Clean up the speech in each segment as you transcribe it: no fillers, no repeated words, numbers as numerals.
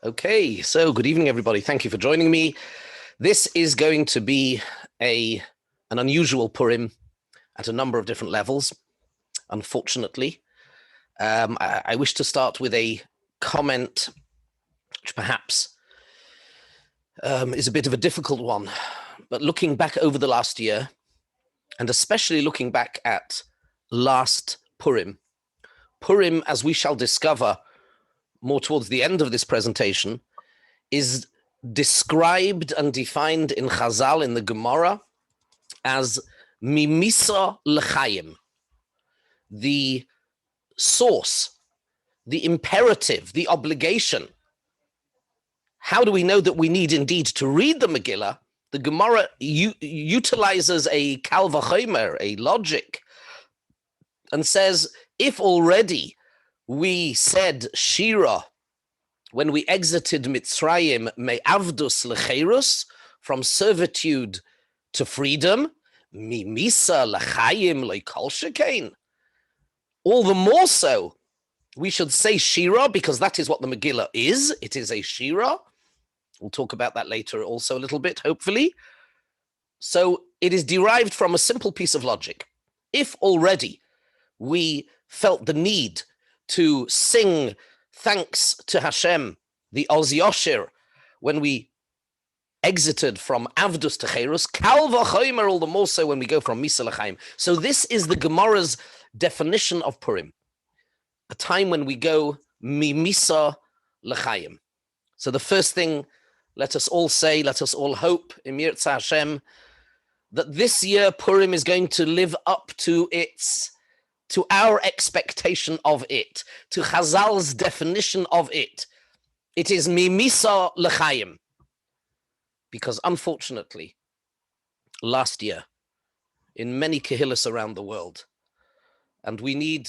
Okay, so good evening, everybody. Thank you for joining me. This is going to be an unusual Purim at a number of different levels, unfortunately. I wish to start with a comment which perhaps is a bit of a difficult one, but looking back over the last year, and especially looking back at last Purim, as we shall discover more towards the end of this presentation, is described and defined in Chazal, in the Gemara, as mimisa l'chaim, the source, the imperative, the obligation. How do we know that we need indeed to read the Megillah? The Gemara utilizes a kal v'chomer, a logic, and says, if already we said SHiur when we exited Mitzrayim, me'avdus lecherus, from servitude to freedom, mimisa l'chaim le'kol shekain, all the more so we should say SHiur, because that is what the Megillah is. It is a SHiur. We'll talk about that later also a little bit, hopefully. So it is derived from a simple piece of logic. If already we felt the need to sing thanks to Hashem, the Oz Yoshir, when we exited from Avdus to Cherus, Kal v'chomer, all the more so when we go from Misa l'chaim. So this is the Gemara's definition of Purim, a time when we go mimisa l'chaim. So the first thing, let us all say, let us all hope, in Yirtzeh Hashem, that this year Purim is going to live up to our expectation of it, to Chazal's definition of it. It is mimisa l'chaim. Because unfortunately, last year, in many kehillas around the world, and we need,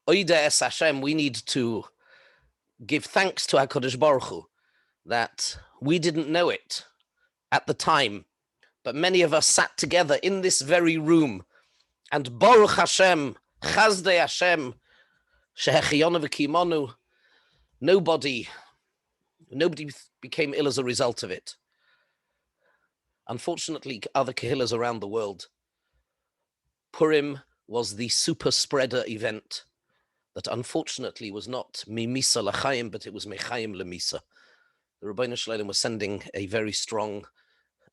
Oida es Hashem, we need to give thanks to HaKadosh Baruch Hu that we didn't know it at the time, but many of us sat together in this very room, and Baruch Hashem, Chazdei Hashem, Shehechiyonu v'kimonu, nobody became ill as a result of it. Unfortunately, other kehillas around the world, Purim was the super spreader event that unfortunately was not mimisa l'chaim, but it was mechaim lemisa. The Rabbeinu Shalom was sending a very strong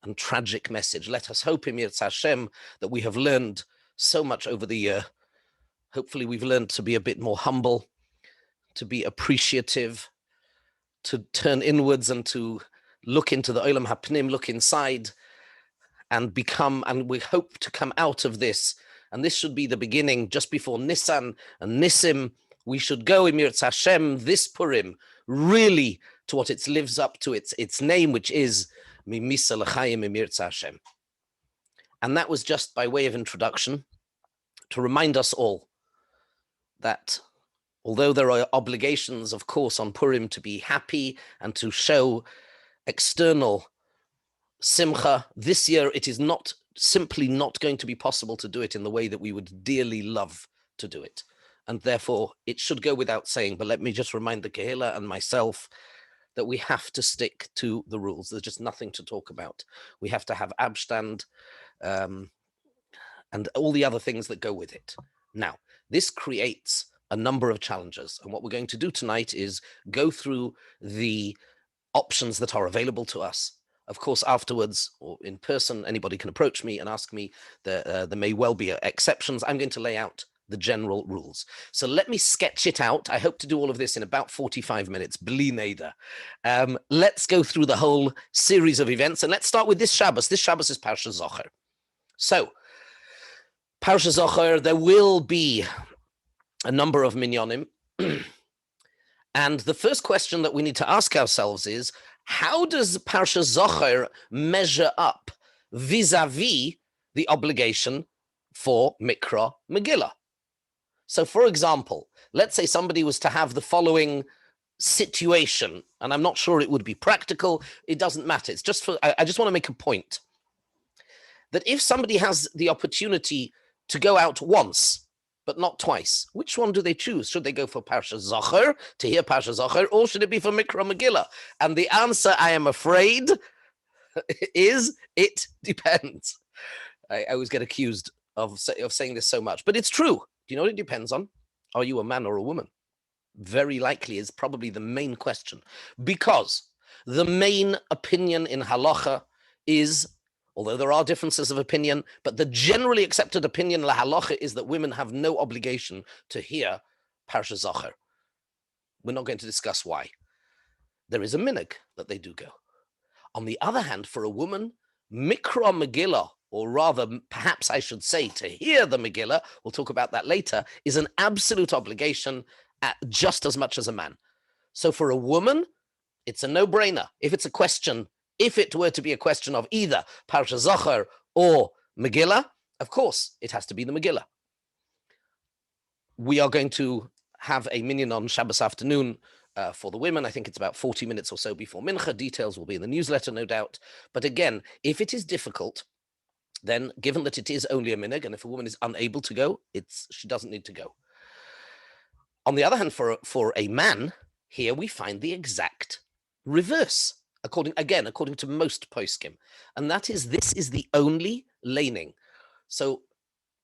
and tragic message. Let us hope in Yirtzeh Hashem that we have learned so much over the year. Hopefully we've learned to be a bit more humble, to be appreciative, to turn inwards and to look into the Olam HaPnim, look inside, and we hope to come out of this. And this should be the beginning, just before Nisan and Nisim. We should go in Yirtzeh Hashem, this Purim, really to what it lives up to its name, which is Mimisa L'chaim in Yirtzeh Hashem. And that was just by way of introduction to remind us all that although there are obligations, of course, on Purim to be happy and to show external simcha, this year it is simply not going to be possible to do it in the way that we would dearly love to do it. And therefore, it should go without saying, but let me just remind the Kehillah and myself that we have to stick to the rules. There's just nothing to talk about. We have to have Abstand and all the other things that go with it. Now, this creates a number of challenges. And what we're going to do tonight is go through the options that are available to us. Of course, afterwards or in person, anybody can approach me and ask me. There may well be exceptions. I'm going to lay out the general rules. So let me sketch it out. I hope to do all of this in about 45 minutes. Bli neder. Let's go through the whole series of events. And let's start with this Shabbos. This Shabbos is Parsha Zocher. So, Parsha Zocher, there will be a number of minyanim. And the first question that we need to ask ourselves is, how does Parsha Zocher measure up vis-a-vis the obligation for Mikra Megillah? So, for example, let's say somebody was to have the following situation, and I'm not sure it would be practical. It doesn't matter. It's just I just want to make a point that if somebody has the opportunity to go out once but not twice. Which one do they choose? Should they go for Parsha Zachor, to hear Parsha Zachor, or should it be for Mikra Megillah? And the answer, I am afraid, is it depends. I always get accused of saying this so much, but it's true. Do you know what it depends on? Are you a man or a woman? Very likely is probably the main question, because the main opinion in halacha is, although there are differences of opinion, but the generally accepted opinion la halacha is that women have no obligation to hear Parsha Zachor. We're not going to discuss why. There is a minhag that they do go. On the other hand, for a woman, Mikra Megillah, or rather, perhaps I should say, to hear the Megillah, we'll talk about that later, is an absolute obligation just as much as a man. So for a woman, it's a no-brainer. If it's a question, if it were to be a question of either Parsha Zachor or Megillah, of course, it has to be the Megillah. We are going to have a minyan on Shabbos afternoon for the women. I think it's about 40 minutes or so before Mincha. Details will be in the newsletter, no doubt. But again, if it is difficult, then given that it is only a minhag, and if a woman is unable to go, she doesn't need to go. On the other hand, for a man, here we find the exact reverse, according to most poskim, and that is, this is the only laning. So,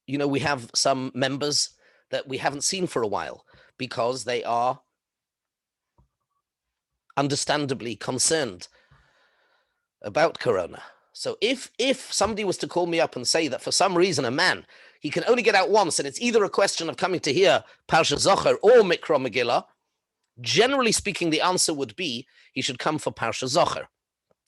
we have some members that we haven't seen for a while because they are understandably concerned about corona. So if somebody was to call me up and say that for some reason a man, he can only get out once, and it's either a question of coming to hear Parsha Zachor or Mikra Megillah, generally speaking, the answer would be he should come for Parsha Zachor.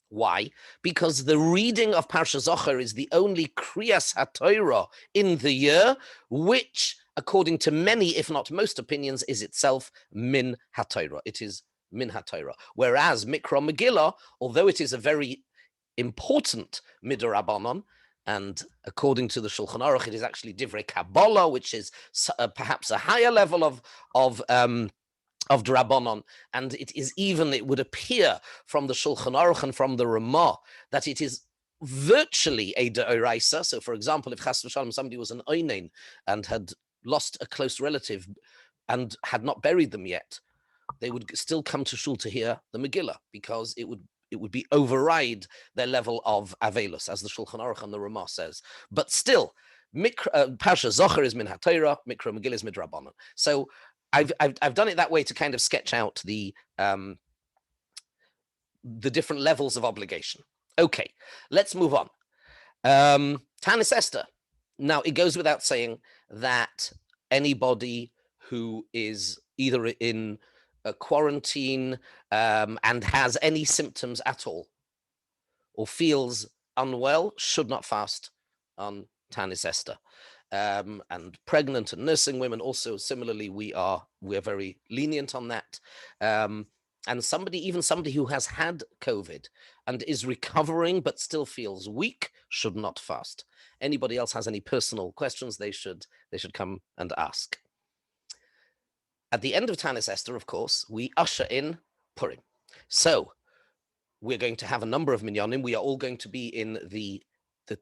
Why? Because the reading of Parsha Zachor is the only Kriyas HaTorah in the year, which, according to many, if not most opinions, is itself Min HaTorah. It is Min HaTorah. Whereas Mikra Megillah, although it is a very important Midrabanon, and according to the Shulchan Aruch, it is actually Divrei Kabbalah, which is perhaps a higher level of Drabanon, and it would appear from the Shulchan Aruch and from the Ramah that it is virtually a deoraisa. So, for example, if Chas v'Shalom somebody was an oinen and had lost a close relative and had not buried them yet, they would still come to shul to hear the Megillah, because it would be override their level of avelus, as the Shulchan Aruch and the Ramah says. But still, Parsha Zachor is Min HaTorah, Mikra Megillah is Midrabanan. So I've done it that way to kind of sketch out the different levels of obligation. Okay, let's move on. Tanis Esther. Now, it goes without saying that anybody who is either in a quarantine and has any symptoms at all, or feels unwell, should not fast on Tanis Esther. And pregnant and nursing women also, similarly, we're very lenient on that. And even somebody who has had COVID and is recovering but still feels weak should not fast. Anybody else has any personal questions, they should come and ask. At the end of Tanis Esther, of course, we usher in Purim. So we're going to have a number of minyanim. We are all going to be in the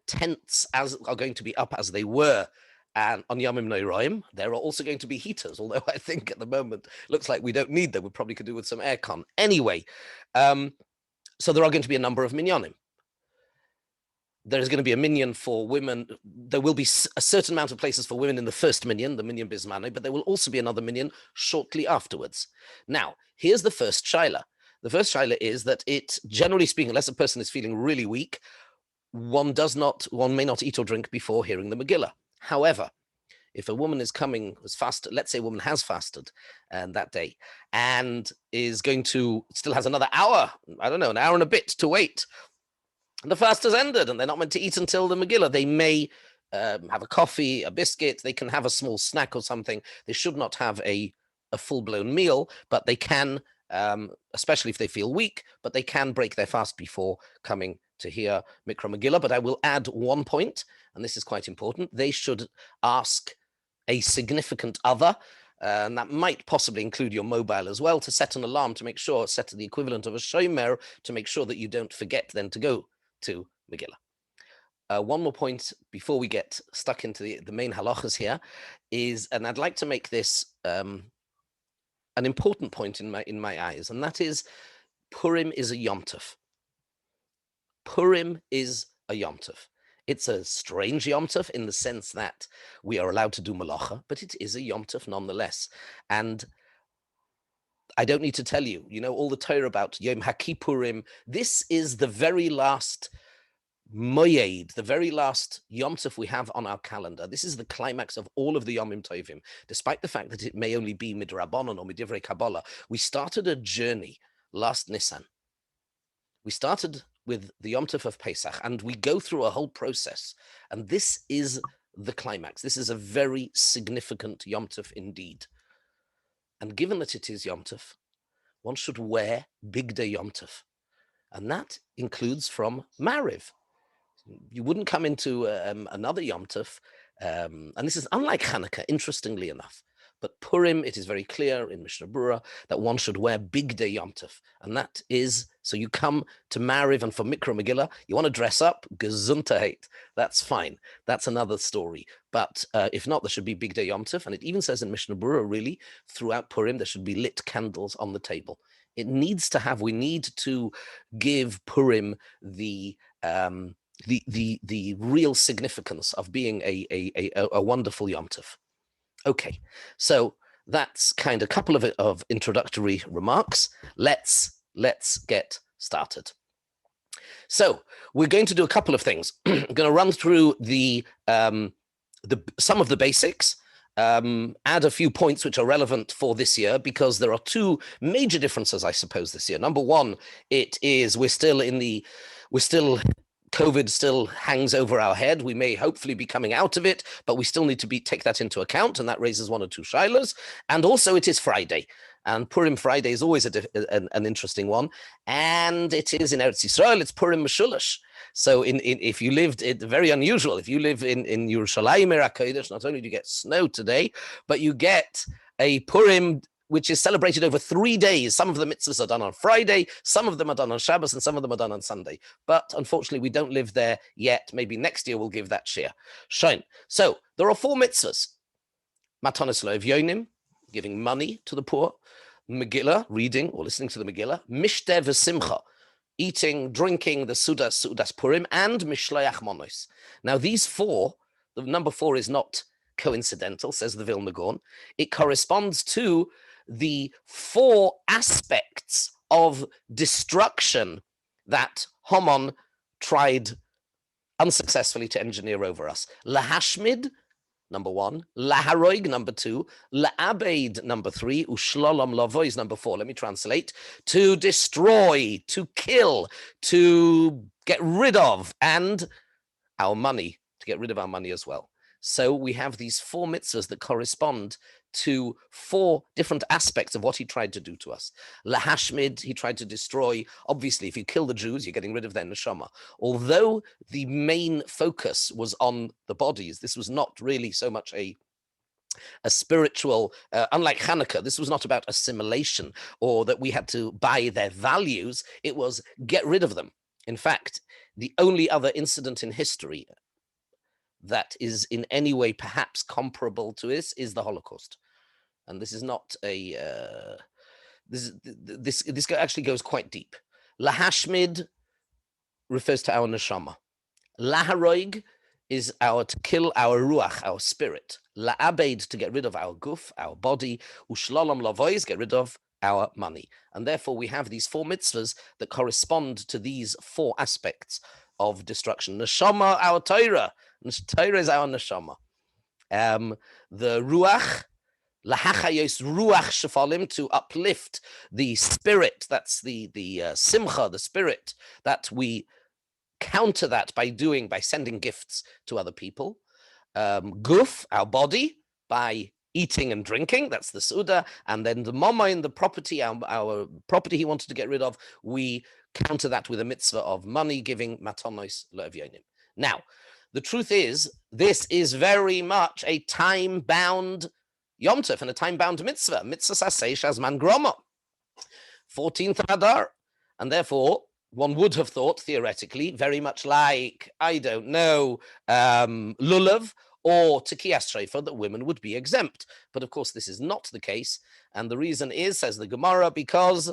tents are going to be up as they were, and on Yomim Noraim. There are also going to be heaters, although I think at the moment looks like we don't need them. We probably could do with some aircon. Anyway, so there are going to be a number of minyanim. There is going to be a minyan for women. There will be a certain amount of places for women in the first minyan, the minyan bismane, but there will also be another minyan shortly afterwards. Now, here's the first shaila. The first shaila is that it, generally speaking, unless a person is feeling really weak, one may not eat or drink before hearing the Megillah. However, if a woman is let's say a woman has fasted that day and still has another hour, an hour and a bit to wait, and the fast has ended and they're not meant to eat until the Megillah, they may have a coffee, a biscuit, they can have a small snack or something. They should not have a full-blown meal, but they can, especially if they feel weak, but they can break their fast before coming to hear Mikra Megillah. But I will add one point, and this is quite important. They should ask a significant other, and that might possibly include your mobile as well, to set an alarm, set the equivalent of a shomer, to make sure that you don't forget then to go to Megillah. one more point before we get stuck into the main halachas here is, and I'd like to make this an important point in my eyes, and that is Purim is a Yom Tov. Purim is a Yom Tov. It's a strange Yom Tov in the sense that we are allowed to do malacha, but it is a Yom Tov nonetheless. And I don't need to tell you, all the Torah about Yom HaKippurim. This is the very last Moyed, the very last Yom Tov we have on our calendar. This is the climax of all of the Yomim Tovim, despite the fact that it may only be midrabanan or midivrei Kabbalah. We started a journey last Nisan. We started with the Yom Tov of Pesach, and we go through a whole process. And this is the climax. This is a very significant Yom Tov indeed. And given that it is Yom Tov, one should wear Big Day Yom Tov. And that includes from Mariv. You wouldn't come into another Yom Tov, and this is unlike Hanukkah, interestingly enough. But Purim, it is very clear in Mishnah Berurah that one should wear Big Day Yom Tov. And that is, so you come to Mariv and for Mikra Megillah, you want to dress up, Gesundheit, that's fine. That's another story. But if not, there should be Big Day Yom Tov. And it even says in Mishnah Berurah, really, throughout Purim, there should be lit candles on the table. It needs to have, we need to give Purim the real significance of being a wonderful Yom Tov. Okay, so that's kind of a couple of introductory remarks. Let's get started. So we're going to do a couple of things. I'm going to run through some of the basics, add a few points which are relevant for this year, because there are two major differences, I suppose, this year. Number one, it is COVID still hangs over our head. We may hopefully be coming out of it, but we still need to take that into account, and that raises one or two shilas. And also, it is Friday, and Purim Friday is always an interesting one. And it is in Eretz Yisrael, it's Purim Meshulash. So if you lived, very unusual, if you live in Yerushalayim HaKodesh, not only do you get snow today, but you get a Purim which is celebrated over 3 days. Some of the mitzvahs are done on Friday, some of them are done on Shabbos, and some of them are done on Sunday. But unfortunately, we don't live there yet. Maybe next year we'll give that shiur. Shine. So there are 4 mitzvahs. Matanos Yonim, giving money to the poor. Megillah, reading or listening to the Megillah. Mishteh v'simcha, eating, drinking the Sudas Purim, and Mishloach Monos. Now these 4, the number 4 is not coincidental, says the Vilna Gaon. It corresponds to the 4 aspects of destruction that Haman tried unsuccessfully to engineer over us. Lahashmid, number 1. Laharoig, number 2. La'abeid, number 3. Ushlolam lavois, number 4. Let me translate. To destroy, to kill, to get rid of, and our money, to get rid of our money as well. So we have these 4 mitzvahs that correspond to 4 different aspects of what he tried to do to us. Lahashmid, he tried to destroy. Obviously, if you kill the Jews, you're getting rid of their neshama. Although the main focus was on the bodies, this was not really so much a spiritual, unlike Hanukkah, this was not about assimilation or that we had to buy their values. It was get rid of them. In fact, the only other incident in history that is in any way perhaps comparable to this is the Holocaust. And this is not this actually goes quite deep. Lahashmid refers to our neshama. Laharoig is to kill our ruach, our spirit. La'abeid, to get rid of our guf, our body. Ushlolam lavois, get rid of our money. And therefore we have these 4 mitzvahs that correspond to these 4 aspects of destruction. Neshama, our Torah. Torah is our neshama. The ruach, lahachayos ruach shefalim, to uplift the spirit. That's the simcha, the spirit, that we counter that by sending gifts to other people. Guf, our body, by eating and drinking. That's the suda. And then the momain, the property, our property he wanted to get rid of, we counter that with a mitzvah of money giving, matanos le'evyonim. Now, the truth is, this is very much a time-bound Yom Tov and a time-bound mitzvah. Mitzvah sasei shazman groma, 14th Adar. And therefore, one would have thought, theoretically, very much like, I don't know, lulav or tekiyas treifa, that women would be exempt. But of course, this is not the case. And the reason is, says the Gemara, because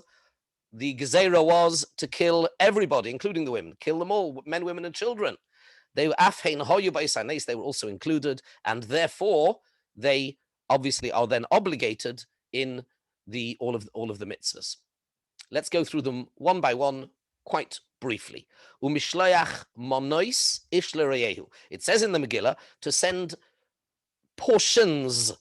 the gezerah was to kill everybody, including the women, kill them all, men, women, and children. They were they were also included, and therefore they obviously are then obligated in the all of the mitzvahs. Let's go through them one by one quite briefly. Umishlayach monois ish l'reyehu. It says in the Megillah to send portions.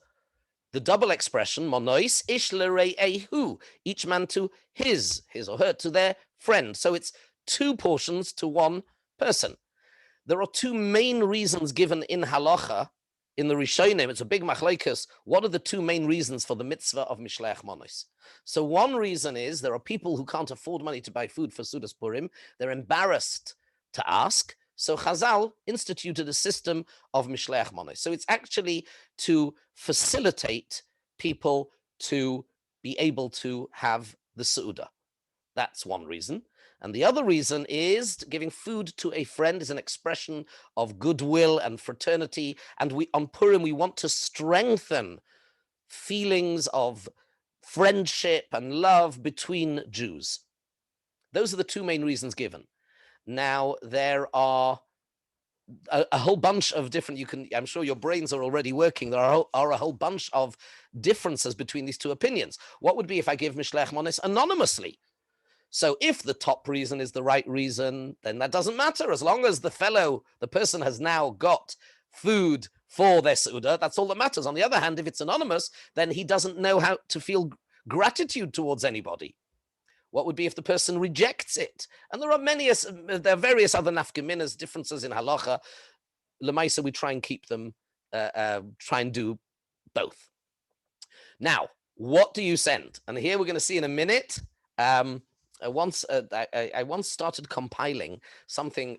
The double expression, monois ish l'reyehu, each man to his or her, to their friend. So it's 2 portions to 1 person. There are 2 main reasons given in halacha, in the Rishonim. It's a big machlokes. What are the 2 main reasons for the mitzvah of mishleach monos? So one reason is there are people who can't afford money to buy food for Sudas Purim. They're embarrassed to ask. So Chazal instituted a system of mishleach monos. So it's actually to facilitate people to be able to have the Seudah. That's one reason. And the other reason is giving food to a friend is an expression of goodwill and fraternity. And on Purim, we want to strengthen feelings of friendship and love between Jews. Those are the 2 main reasons given. Now, there are a whole bunch of different, I'm sure your brains are already working. There are a whole bunch of differences between these 2 opinions. What would be if I give Mishleach Monos anonymously? So if the top reason is the right reason, then that doesn't matter. As long as the person has now got food for their Seudah, that's all that matters. On the other hand, if it's anonymous, then he doesn't know how to feel gratitude towards anybody. What would be if the person rejects it? And there are various other nafkaminas, differences in halacha. Lemaisa, we try and keep them, try and do both. Now, what do you send? And here we're going to see in a minute. I once started compiling something,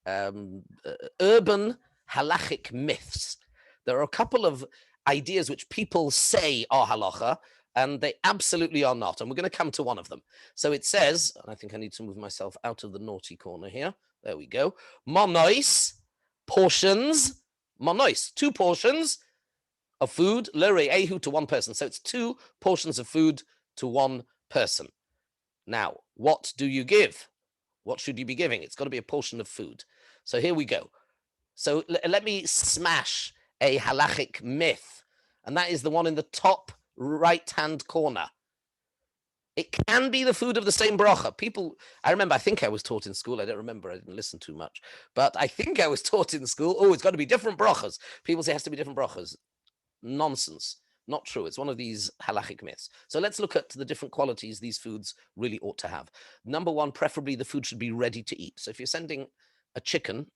urban halachic myths. There are a couple of ideas which people say are halacha, and they absolutely are not. And we're going to come to one of them. So it says, and I think I need to move myself out of the naughty corner here. There we go. Monois, portions, monois, 2 portions of food, l're'ehu, to 1 person. So it's 2 portions of food to 1 person. Now, what do you give? What should you be giving? It's got to be a portion of food. So here we go. So let me smash a halachic myth, and that is the one in the top right-hand corner. It can be the food of the same bracha. I think I was taught in school. I don't remember. I didn't listen too much. But I think I was taught in school, it's got to be different brachas. People say it has to be different brachas. Nonsense. Not true. It's one of these halachic myths. So let's look at the different qualities these foods really ought to have. Number 1, preferably the food should be ready to eat. So if you're sending a chicken,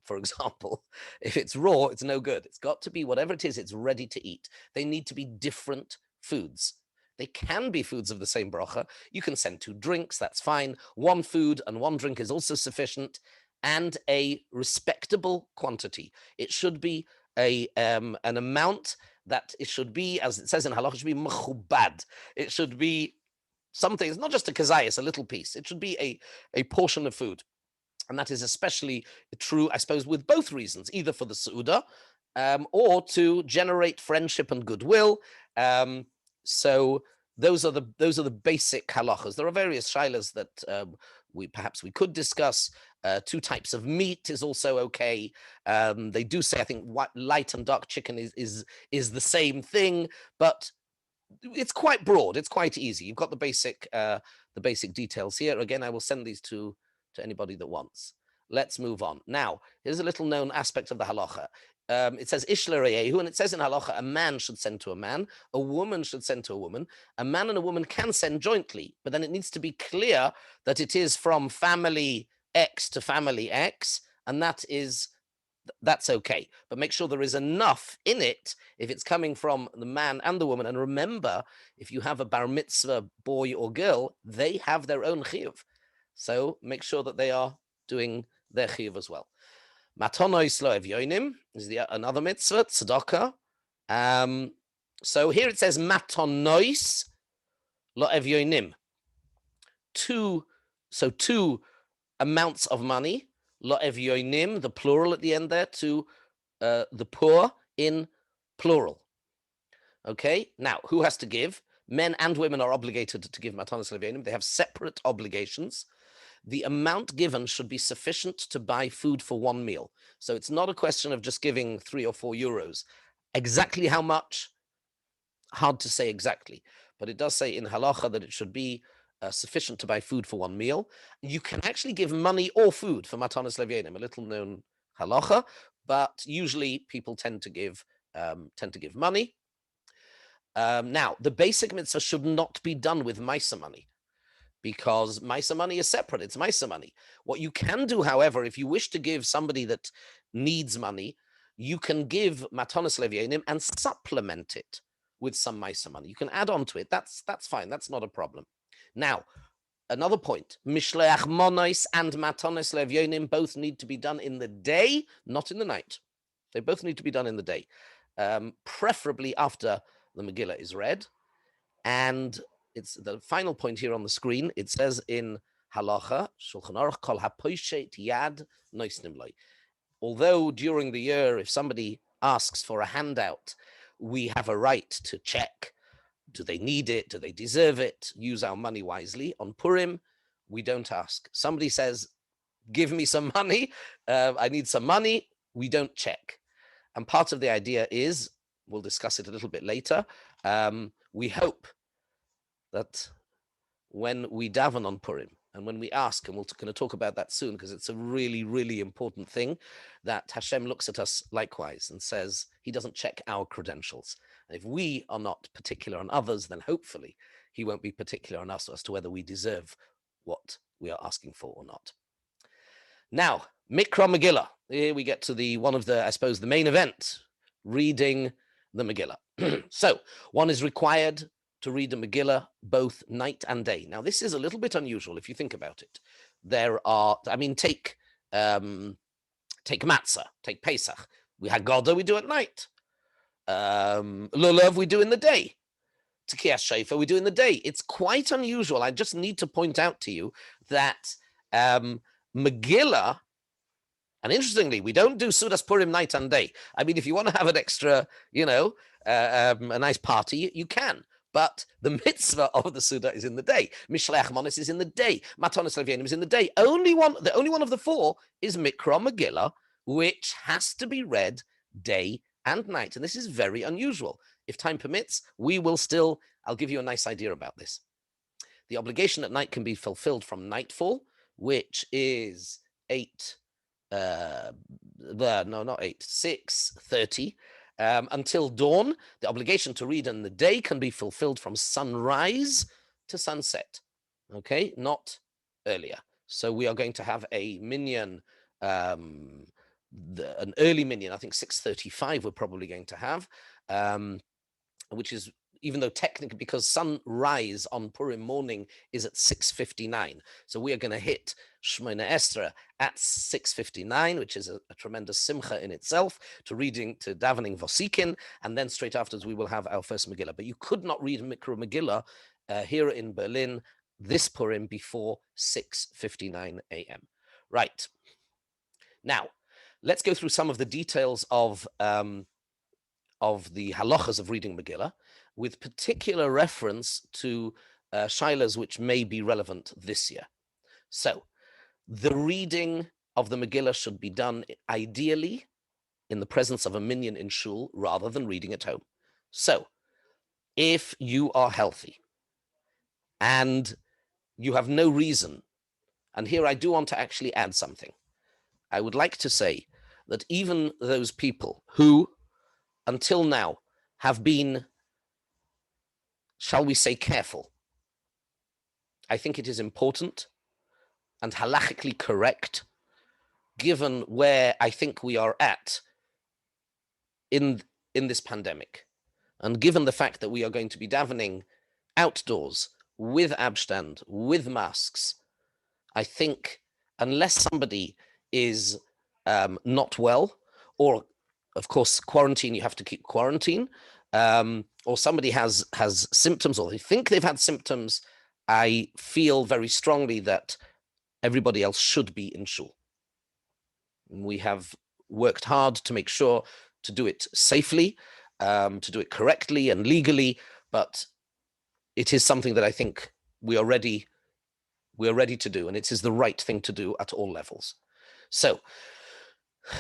for example, if it's raw, it's no good. It's got to be whatever it is, it's ready to eat. They need to be different foods. They can be foods of the same bracha. You can send 2 drinks, that's fine. 1 food and 1 drink is also sufficient, and a respectable quantity. It should be an amount that it should be, as it says in halach, it should be mechubad. It should be something, it's not just a kazayas, a little piece. It should be a portion of food. And that is especially true, I suppose, with both reasons, either for the Seudah or to generate friendship and goodwill. So those are the basic halachas. There are various shilas that we could discuss. 2 types of meat is also okay. They do say, I think, light and dark chicken is the same thing, but it's quite broad. It's quite easy. You've got the basic details here. Again, I will send these to anybody that wants. Let's move on. Now, here's a little known aspect of the halacha. It says ish l're'ehu, and it says in halacha, a man should send to a man, a woman should send to a woman. A man and a woman can send jointly, but then it needs to be clear that it is from family X to family X, and that's okay. But make sure there is enough in it if it's coming from the man and the woman. And remember, if you have a bar mitzvah boy or girl, they have their own chiyuv. So make sure that they are doing their chiyuv as well. Matonos lo evyonim is another mitzvah, tzedakah. So here it says matonos lo evyonim. 2 So 2 amounts of money, lo evyonim, the plural at the end there, to the poor in plural. Okay, now who has to give? Men and women are obligated to give matanos levyonim. They have separate obligations. The amount given should be sufficient to buy food for 1 meal. So it's not a question of just giving 3 or 4 euros. Exactly how much? Hard to say exactly, but it does say in halacha that it should be sufficient to buy food for 1 meal. You can actually give money or food for matanos levyonim, a little known halacha, but usually people tend to give money. Now, the basic mitzvah should not be done with maisa money, because maisa money is separate. It's maisa money. What you can do, however, if you wish to give somebody that needs money, you can give matanos levyonim and supplement it with some maisa money. You can add on to it. That's fine. That's not a problem. Now, another point: mishleach monos and matanos levyonim both need to be done in the day, not in the night. They both need to be done in the day, preferably after the Megillah is read. And it's the final point here on the screen. It says in halacha, Shulchan Aruch, kol haposhet yad noisnim lo. Although during the year, if somebody asks for a handout, we have a right to check, do they need it? Do they deserve it? Use our money wisely. On Purim, we don't ask. Somebody says, give me some money. I need some money. We don't check. And part of the idea is, we'll discuss it a little bit later, we hope that when we daven on Purim and when we ask, and we're going to talk about that soon because it's a really, really important thing, that Hashem looks at us likewise and says he doesn't check our credentials. And if we are not particular on others, then hopefully he won't be particular on us as to whether we deserve what we are asking for or not. Now, Mikra Megillah. Here we get to the main event, reading the Megillah. So one is required to read the Megillah both night and day. Now, this is a little bit unusual if you think about it. Take Matzah, take Pesach. We Haggadah, we do at night. Lulav, we do in the day. Tekiyas Shofar, we do in the day. It's quite unusual. I just need to point out to you that Megillah, and interestingly, we don't do Sudas Purim night and day. I mean, if you want to have an extra, a nice party, you can. But the mitzvah of the Suda is in the day. Mishleach Monos is in the day. Matanos Levyonim is in the day. The only one of the 4 is Mikra Megillah, which has to be read day and night. And this is very unusual. If time permits, I'll give you a nice idea about this. The obligation at night can be fulfilled from nightfall, which is 6:30 until dawn. The obligation to read in the day can be fulfilled from sunrise to sunset. Okay, not earlier. So we are going to have a minyan, an early minyan. I think 6:35 we're probably going to have, which is, even though technically, because sunrise on Purim morning is at 6:59. So we are going to hit Shmona Esra at 6:59, which is a tremendous simcha in itself, to davening Vosikin, and then straight afterwards we will have our first Megillah. But you could not read Mikra Megillah here in Berlin this Purim before 6:59 a.m. Right. Now, let's go through some of the details of the halachas of reading Megillah, with particular reference to shilas which may be relevant this year. So, the reading of the Megillah should be done ideally in the presence of a minyan in shul rather than reading at home. So, if you are healthy and you have no reason, and here I do want to actually add something, I would like to say that even those people who, until now, have been, shall we say, careful, I think it is important and halachically correct, given where I think we are at in this pandemic, and given the fact that we are going to be davening outdoors with abstand, with masks. I think unless somebody is not well, or of course quarantine, you have to keep quarantine, or somebody has symptoms, or they think they've had symptoms, I feel very strongly that everybody else should be in shul. We have worked hard to make sure to do it safely, to do it correctly and legally, but it is something that I think we are ready to do, and it is the right thing to do at all levels. So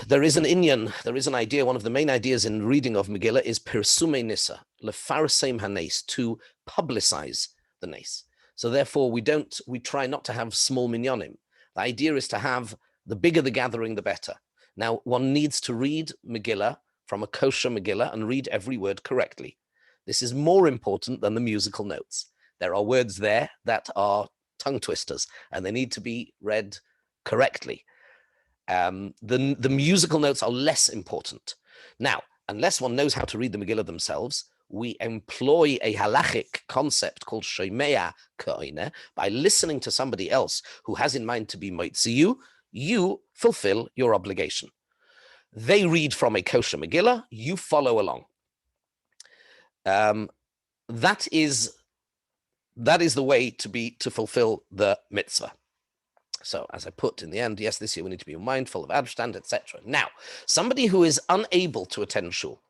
there is an inyan, there is an idea, one of the main ideas in reading of Megillah is Pirsume Nisa, lefarseim hanes, to publicize the nes. So therefore we try not to have small minyanim. The idea is to have, the bigger the gathering, the better. Now, one needs to read Megillah from a kosher Megillah and read every word correctly. This is more important than the musical notes. There are words there that are tongue twisters, and they need to be read correctly. The musical notes are less important. Now, unless one knows how to read the Megillah themselves, we employ a halachic concept called shomeya ka'oineh. By listening to somebody else who has in mind to be moitzi you fulfill your obligation. They read from a kosher Megillah, you follow along. That is the way to fulfill the mitzvah. So as I put in the end, yes, this year we need to be mindful of Abstand, etc. Now, somebody who is unable to attend shul,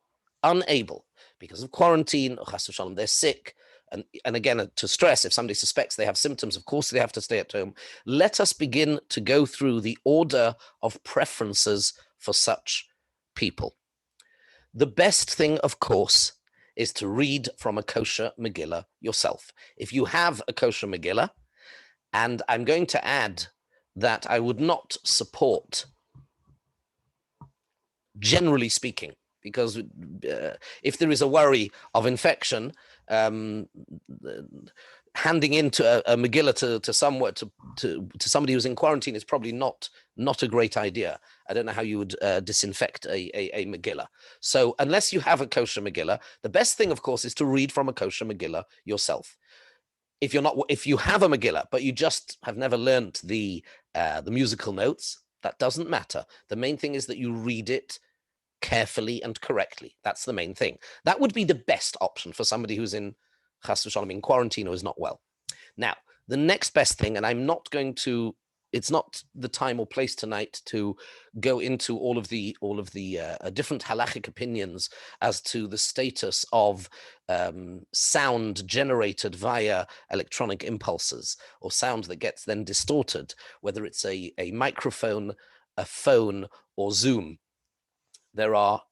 because of quarantine, or chas v'shalom, they're sick, and again, to stress, if somebody suspects they have symptoms, of course they have to stay at home. Let us begin to go through the order of preferences for such people. The best thing, of course, is to read from a kosher Megillah yourself. If you have a kosher Megillah, and I'm going to add that I would not support, generally speaking, because if there is a worry of infection, handing into a Megillah to somebody who's in quarantine is probably not a great idea. I don't know how you would disinfect a Megillah. So unless you have a kosher Megillah, the best thing, of course, is to read from a kosher Megillah yourself. If you have a Megillah, but you just have never learned the musical notes, that doesn't matter. The main thing is that you read it carefully and correctly. That's the main thing. That would be the best option for somebody who's in chas v'shalom, in quarantine, or is not well. Now, the next best thing, and it's not the time or place tonight to go into all of the different halachic opinions as to the status of sound generated via electronic impulses, or sound that gets then distorted, whether it's a microphone, a phone, or Zoom. There are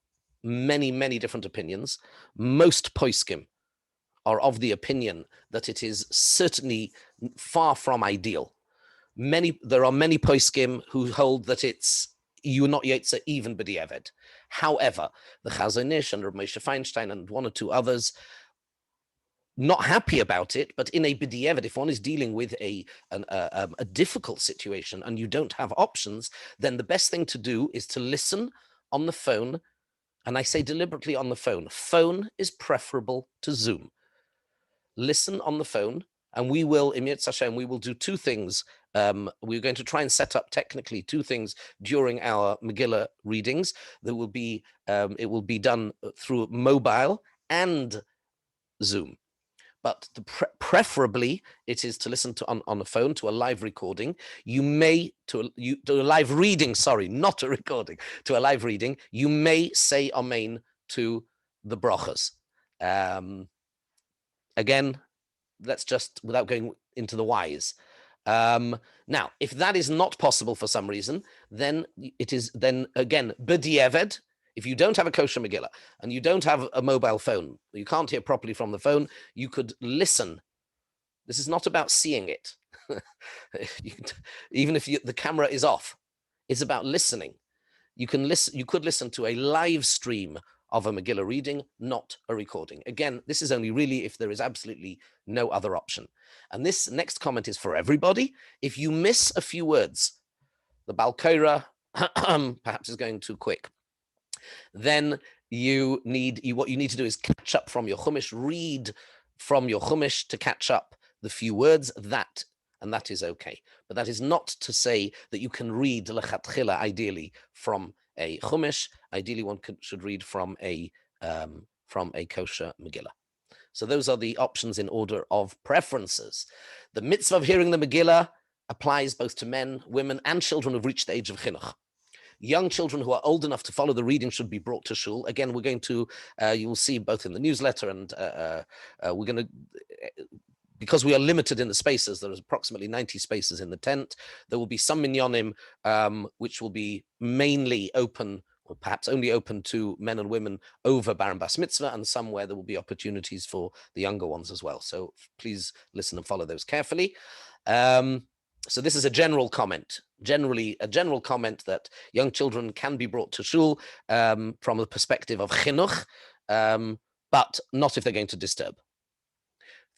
many, many different opinions. Most poskim are of the opinion that it is certainly far from ideal. There are many poskim who hold that you're not yetzer even b'diavad. However, the Chazon Ish and Rav Moshe Feinstein and one or two others, not happy about it, but in a b'diavad, if one is dealing with a difficult situation and you don't have options, then the best thing to do is to listen on the phone. And I say deliberately on the phone. Phone is preferable to Zoom. Listen on the phone, and we will, in Yetz Hashem, we will do two things. We're going to try and set up technically two things during our Megillah readings. There will be, it will be done through mobile and Zoom. But preferably, it is to listen to on a phone, to a live recording. You may, to a live reading, sorry, not a recording, to a live reading. You may say Amen to the brachas. Again, let's just, without going into the whys. Now, if that is not possible for some reason, then it is, then again, b'diavad. If you don't have a kosher Megillah and you don't have a mobile phone, you can't hear properly from the phone, you could listen. This is not about seeing it. Even if the camera is off, it's about listening. You could listen to a live stream of a Megillah reading, not a recording. Again, this is only really if there is absolutely no other option. And this next comment is for everybody. If you miss a few words, the Bal Korah perhaps is going too quick, then what you need to do is catch up from your Chumash, read from your Chumash to catch up the few words, and that is okay. But that is not to say that you can read lechatchila ideally from a Chumash. Ideally, one should read from a kosher Megillah. So those are the options in order of preferences. The mitzvah of hearing the Megillah applies both to men, women, and children who've reached the age of chinuch. Young children who are old enough to follow the reading should be brought to shul. Again, we're going to, you will see both in the newsletter and we're going to, because we are limited in the spaces, there is approximately 90 spaces in the tent. There will be some minyanim, which will be mainly open, or perhaps only open to men and women over Bar and Bas Mitzvah, and somewhere there will be opportunities for the younger ones as well. So please listen and follow those carefully. So this is a general comment, generally a general comment that young children can be brought to shul from the perspective of chinuch, but not if they're going to disturb.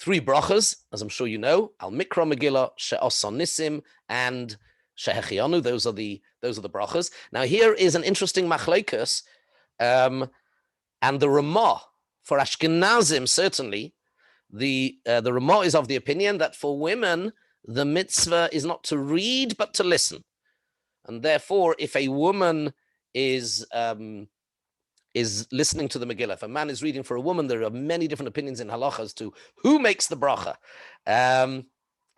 3 brachas, as I'm sure you know, Al Mikra Megillah, She'oson Nisim, and Shehechianu. Those are the brachas. Now here is an interesting machlokes, and the Ramah for Ashkenazim certainly. The Ramah is of the opinion that for women the mitzvah is not to read but to listen, and therefore, if a woman is listening to the Megillah, if a man is reading for a woman, there are many different opinions in halacha as to who makes the bracha.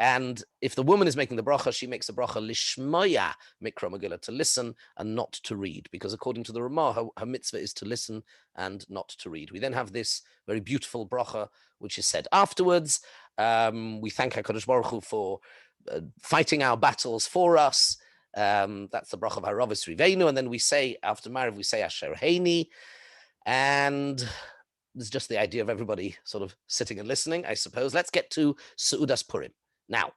And if the woman is making the bracha, she makes the bracha lishmaya mikra Megillah, to listen and not to read, because according to the Ramah, her mitzvah is to listen and not to read. We then have this very beautiful bracha, which is said afterwards. We thank HaKadosh Baruch Hu for fighting our battles for us. That's the bracha of Haravis Riveinu, and then we say, after Mariv, we say Asher Heini, and it's just the idea of everybody sort of sitting and listening, I suppose. Let's get to Seudas Purim. Now,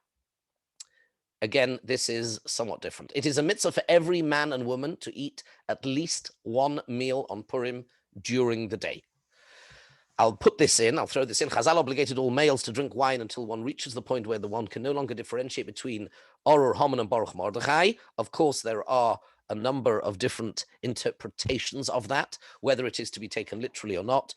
again, this is somewhat different. It is a mitzvah for every man and woman to eat at least 1 meal on Purim during the day. I'll throw this in. Chazal obligated all males to drink wine until one reaches the point where the one can no longer differentiate between Oror Haman and Baruch Mordechai. Of course, there are a number of different interpretations of that, whether it is to be taken literally or not.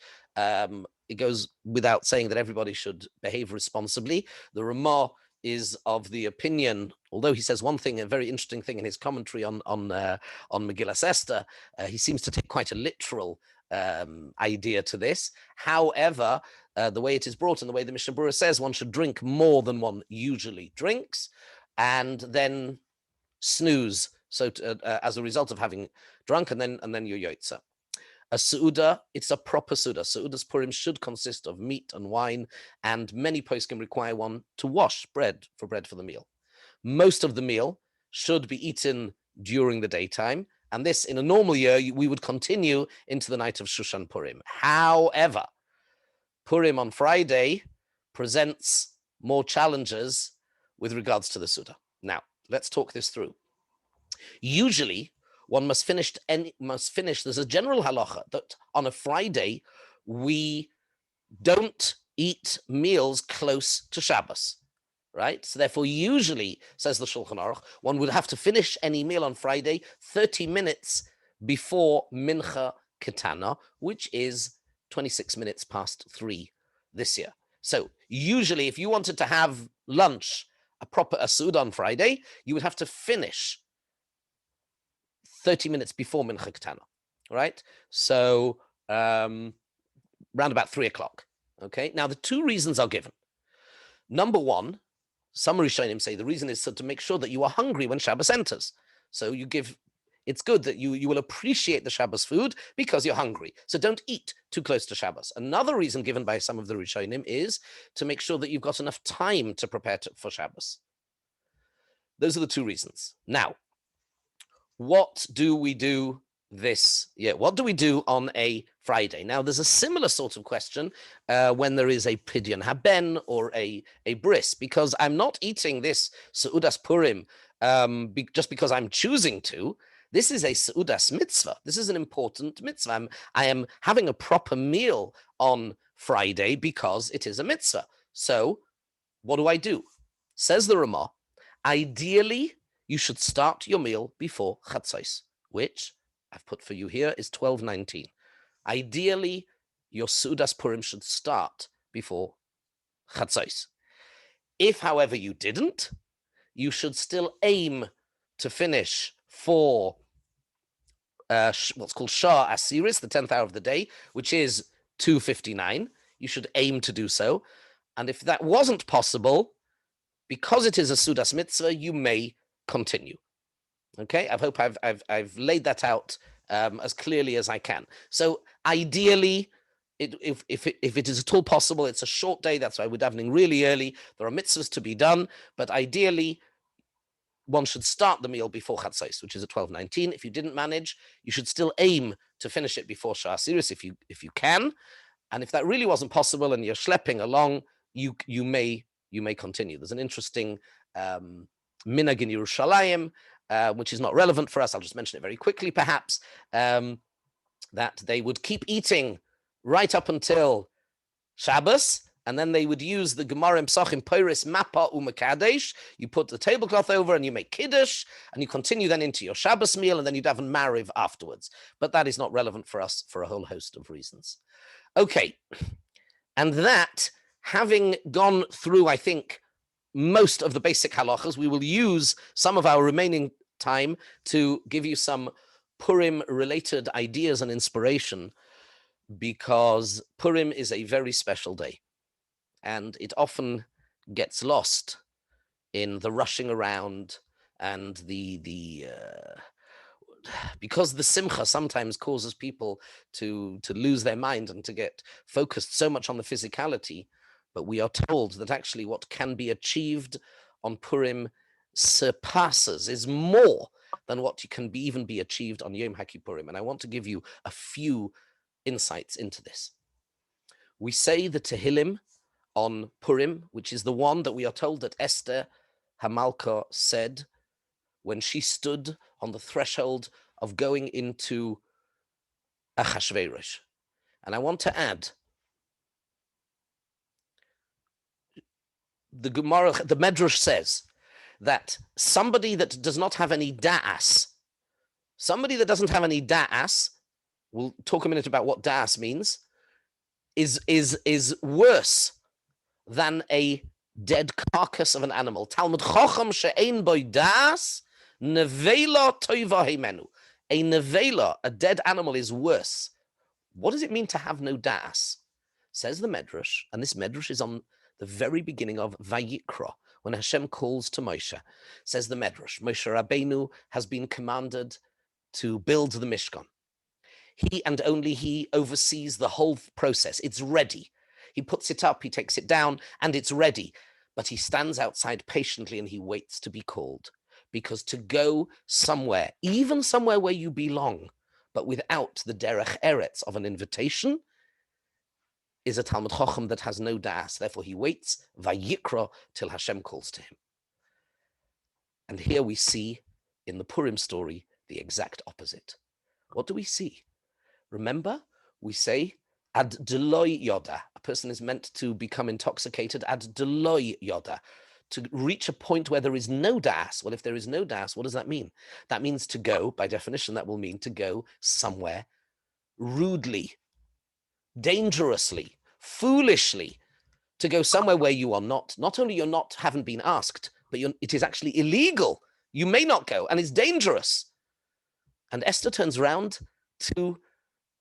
It goes without saying that everybody should behave responsibly. The Ramah is of the opinion, although he says one thing, a very interesting thing in his commentary on Megillah Esther, he seems to take quite a literal idea to this. However, the way it is brought and the way the Mishnah Berurah says, one should drink more than one usually drinks, and then snooze. So as a result of having drunk, and then your yotza. A seuda, it's a proper seuda. Seudas Purim should consist of meat and wine, and many poskim require one to wash bread for the meal. Most of the meal should be eaten during the daytime, and this, in a normal year, we would continue into the night of Shushan Purim. However, Purim on Friday presents more challenges with regards to the seuda. Now, let's talk this through. Usually, one must finish. There's a general halacha that on a Friday we don't eat meals close to Shabbos, right? So therefore, usually, says the Shulchan Aruch, one would have to finish any meal on Friday 30 minutes before Mincha Ketana, which is 26 minutes past 3 this year. So usually, if you wanted to have lunch, a proper asud on Friday, you would have to finish 30 minutes before Mincha Ketana, right? So round about 3 o'clock, okay? Now, the 2 reasons are given. Number 1, some Rishonim say the reason is so to make sure that you are hungry when Shabbos enters. So it's good that you will appreciate the Shabbos food because you're hungry. So don't eat too close to Shabbos. Another reason given by some of the Rishonim is to make sure that you've got enough time to prepare for Shabbos. Those are the 2 reasons. Now, what do we do this year? What do we do on a Friday? Now, there's a similar sort of question when there is a Pidyon Haben or a bris, because I'm not eating this Seudas Purim just because I'm choosing to. This is a Seudas mitzvah. This is an important mitzvah. I am having a proper meal on Friday because it is a mitzvah. So what do? Says the Ramah, ideally, you should start your meal before Chatzos, which I've put for you here is 12:19. Ideally, your Seudas Purim should start before Chatzos. If, however, you didn't, you should still aim to finish for what's called Shah Asiris, the 10th hour of the day, which is 2:59. You should aim to do so. And if that wasn't possible, because it is a Sudas mitzvah, you may continue. Okay, I hope I've laid that out as clearly as I can. So ideally, if it is at all possible, it's a short day. That's why we're davening really early. There are mitzvahs to be done, but ideally, one should start the meal before Chatzos, which is at 12:19. If you didn't manage, you should still aim to finish it before SHiur if you can. And if that really wasn't possible and you're schlepping along, you may continue. There's an interesting minhag in Yerushalayim, which is not relevant for us. I'll just mention it very quickly, perhaps, that they would keep eating right up until Shabbos, and then they would use the Gemara in Psachim Poris Mapa Umakadesh. You put the tablecloth over and you make Kiddush, and you continue then into your Shabbos meal, and then you'd have a Mariv afterwards. But that is not relevant for us for a whole host of reasons. Okay, and that, having gone through, I think, most of the basic halachas, we will use some of our remaining time to give you some Purim-related ideas and inspiration, because Purim is a very special day, and it often gets lost in the rushing around and because the simcha sometimes causes people to lose their mind and to get focused so much on the physicality. But we are told that actually what can be achieved on Purim is more than what can even be achieved on Yom HaKippurim. And I want to give you a few insights into this. We say the Tehillim on Purim, which is the one that we are told that Esther Hamalka said when she stood on the threshold of going into Achashverosh. And I want to add, the Gemara, the Medrash says that somebody that does not have any da'as, we'll talk a minute about what da'as means, is worse than a dead carcass of an animal. Talmud Chacham she'ein boy da'as, nevela toiva himenu. A nevela, a dead animal, is worse. What does it mean to have no da'as? Says the Medrash, and this Medrash is on the very beginning of Vayikra, when Hashem calls to Moshe. Says the Medrash, Moshe Rabbeinu has been commanded to build the Mishkan. He and only he oversees the whole process. It's ready. He puts it up, he takes it down, and it's ready. But he stands outside patiently and he waits to be called. Because to go somewhere, even somewhere where you belong, but without the derech eretz of an invitation, is a Talmud Chacham that has no das. Therefore, he waits, vayikra, till Hashem calls to him. And here we see, in the Purim story, the exact opposite. What do we see? Remember, we say, ad deloy yoda. A person is meant to become intoxicated ad deloy yoda, to reach a point where there is no das. Well, if there is no das, what does that mean? That means to go, by definition, that will mean to go somewhere rudely, dangerously, foolishly, to go somewhere where you are not only haven't been asked, but it is actually illegal. You may not go, and it's dangerous. And Esther turns around to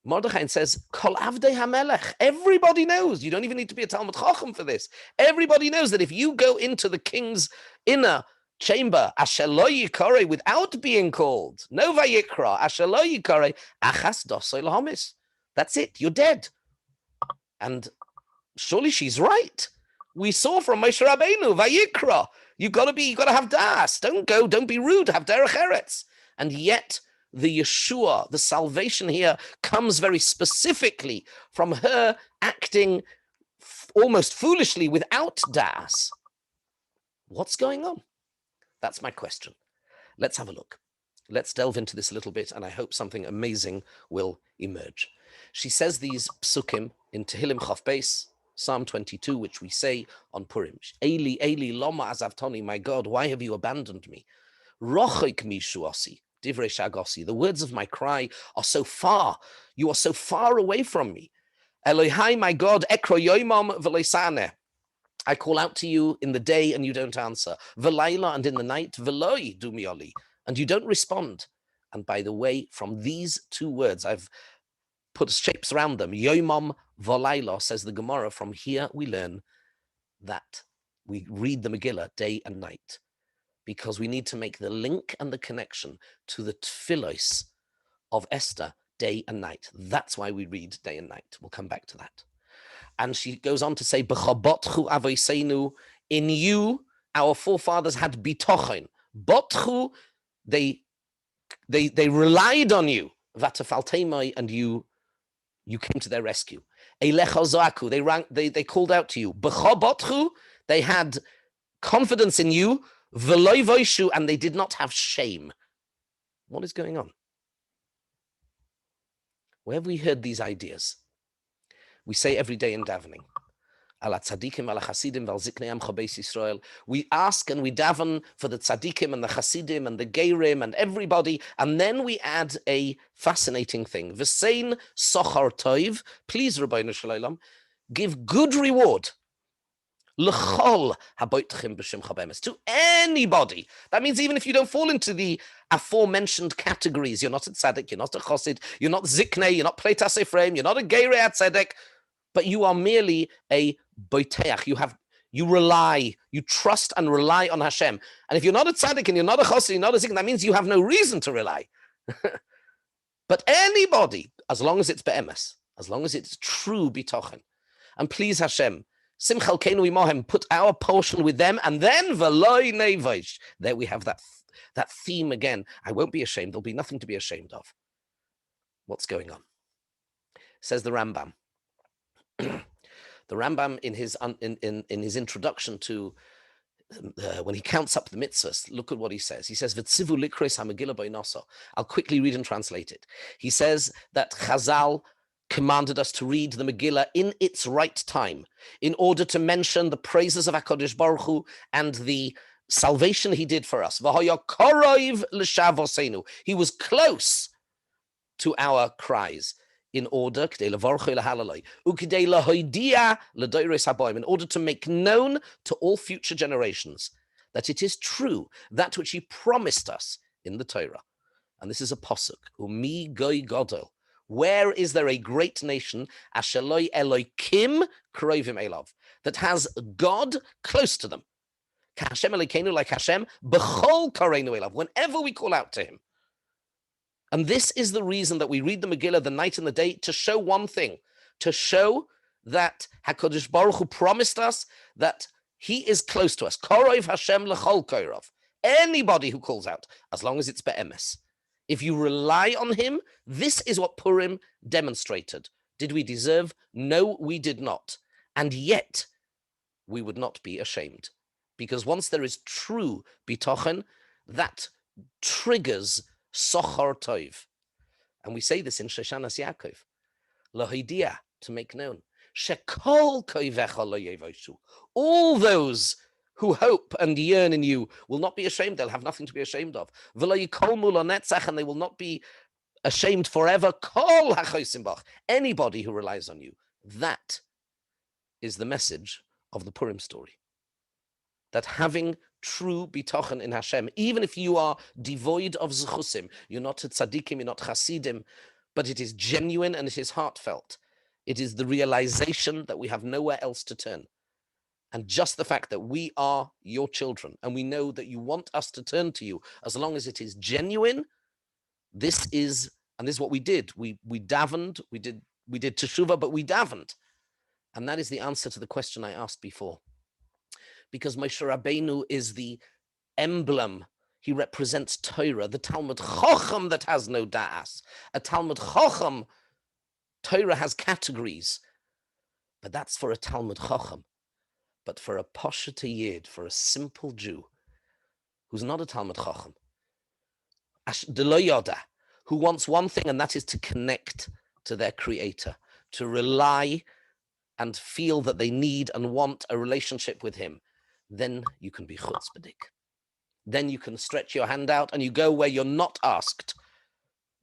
Mordechai and says, Kol avdei hamelech. Everybody knows. You don't even need to be a Talmud Chacham for this. Everybody knows that if you go into the king's inner chamber, asher lo yikare, without being called, no vayikra, asher lo yikare, achas dosoi lahamis. That's it. You're dead. And surely she's right. We saw from Moshe Rabbeinu, vayikra. You got to have das. Don't be rude. Have derech eretz. And yet, the Yeshua, the salvation here, comes very specifically from her acting almost foolishly without das. What's going on? That's my question. Let's have a look. Let's delve into this a little bit, and I hope something amazing will emerge. She says these psukim in Tehillim Chaf Beis, Psalm 22, which we say on Purim. Eli, Eli, lama azavtoni, my God, why have you abandoned me? Rochik mishuasi. Divrei Shagosi, the words of my cry are so far. You are so far away from me. Elohai, my God, ekro yoimam v'loisaneh. I call out to you in the day and you don't answer. V'layla, and in the night, v'loi dumioli, and you don't respond. And by the way, from these two words, I've put shapes around them. Yoimam v'layla, says the Gemara. From here we learn that We read the Megillah day and night because we need to make the link and the connection to the tefillos of Esther day and night. That's why we read day and night. We'll come back to that. And she goes on to say, "B'chabotchu avoseinu, in you, our forefathers had bitochen. Botchu, they relied on you. Vatafaltemai, and you came to their rescue. Elechazaku, they called out to you. B'chabotchu, they had confidence in you. V'loi voishu, and they did not have shame." What is going on? Where have we heard these ideas? We say every day in davening, Ala tzadikim, ala chasidim, val ziknei amcha beis Yisrael. We ask and we daven for the tzadikim and the chasidim and the geirim and everybody, and then we add a fascinating thing. V'sein sochar toiv, please, Rabbeinu Shalom, give good reward l'chol haboitchim b'shimcha be'emes, to anybody. That means even if you don't fall into the aforementioned categories, you're not a tzaddik, you're not a chosid, you're not ziknei, you're not pleitas Ephraim, you're not a geirei tzedek, but you are merely a boiteach. You rely, you trust and rely on Hashem. And if you're not a tzaddik and you're not a chosid, you're not a ziknei, that means you have no reason to rely. But anybody, as long as it's be'emes, as long as it's true bitochen, and please Hashem, Simchal Kenu Imohem, put our portion with them, and then Veloi Nevaish. There we have that theme again. I won't be ashamed. There'll be nothing to be ashamed of. What's going on? Says the Rambam. The Rambam in his introduction to when he counts up the mitzvahs, look at what he says. He says, "V'tzivu likros ha-Megillah b'inoso." I'll quickly read and translate it. He says that Chazal commanded us to read the Megillah in its right time in order to mention the praises of HaKadosh Baruch Hu and the salvation he did for us. V'haya koroiv l'shavosenu. He was close to our cries in order in order to make known to all future generations that it is true, that which he promised us in the Torah. And this is a pasuk, Umi goy godol. Where is there a great nation, Asheloi Elokim Kroivim Elav, that has God close to them? Hashem Elokeinu, like Hashem, B'chol Kareinu Elav, whenever we call out to him. And this is the reason that we read the Megillah the night and the day, to show one thing, to show that HaKadosh Baruch Hu promised us that he is close to us. Korov Hashem L'chol Korov. Anybody who calls out, as long as it's be'emes. If you rely on him, this is what Purim demonstrated. Did we deserve? No, we did not. And yet, we would not be ashamed. Because once there is true bitochen, that triggers sochar tov. And we say this in Shoshanas Yaakov. Lohidia, to make known. Shekol koivecha lo yevoshu. All those who hope and yearn in you will not be ashamed. They'll have nothing to be ashamed of. And they will not be ashamed forever. Kol hachosim. Anybody who relies on you. That is the message of the Purim story. That having true bitochen in Hashem, even if you are devoid of zechusim, you're not a tzaddikim, you're not chasidim, but it is genuine and it is heartfelt. It is the realization that we have nowhere else to turn. And just the fact that we are your children and we know that you want us to turn to you, as long as it is genuine, this is what we did. We davened, we did teshuvah, but we davened. And that is the answer to the question I asked before. Because Moshe Rabbeinu is the emblem. He represents Torah, the Talmud Chacham that has no da'as. A Talmud Chacham, Torah has categories, but that's for a Talmud Chacham. But for a Poshet Yid, for a simple Jew, who's not a Talmud Chacham, Delo Yoda, who wants one thing, and that is to connect to their Creator, to rely and feel that they need and want a relationship with him, then you can be chutzpahdik. Then you can stretch your hand out and you go where you're not asked.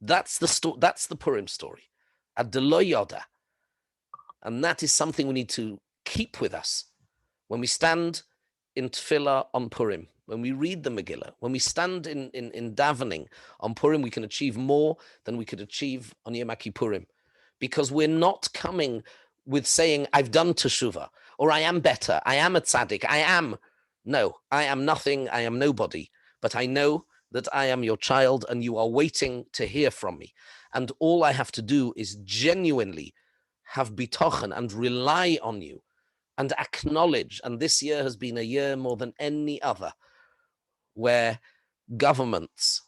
That's the Purim story. Ad Delo Yoda. And that is something we need to keep with us. When we stand in tefillah on Purim, when we read the Megillah, when we stand in davening on Purim, we can achieve more than we could achieve on Yom Kippurim. Because we're not coming with saying, I've done teshuvah, or I am better, I am a tzaddik, no, I am nothing, I am nobody, but I know that I am your child and you are waiting to hear from me. And all I have to do is genuinely have bitochen and rely on you and acknowledge. And this year has been a year more than any other where governments,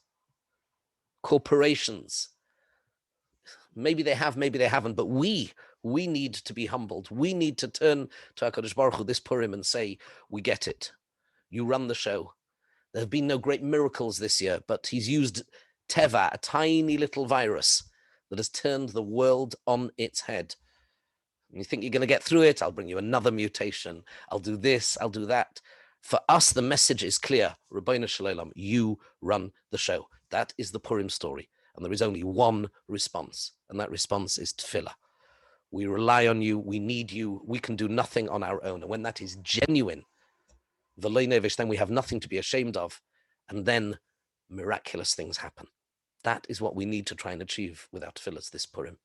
corporations, maybe they have, maybe they haven't, but we need to be humbled. We need to turn to HaKadosh Baruch Hu this Purim and say, we get it. You run the show. There have been no great miracles this year, but he's used Teva, a tiny little virus that has turned the world on its head. And you think you're going to get through it? I'll bring you another mutation. I'll do this, I'll do that. For us, the message is clear. Rabbeinu Shalom, you run the show. That is the Purim story. And there is only one response, and that response is tefillah. We rely on you, we need you, we can do nothing on our own. And when that is genuine, then we have nothing to be ashamed of, and then miraculous things happen. That is what we need to try and achieve with our tefillahs this Purim.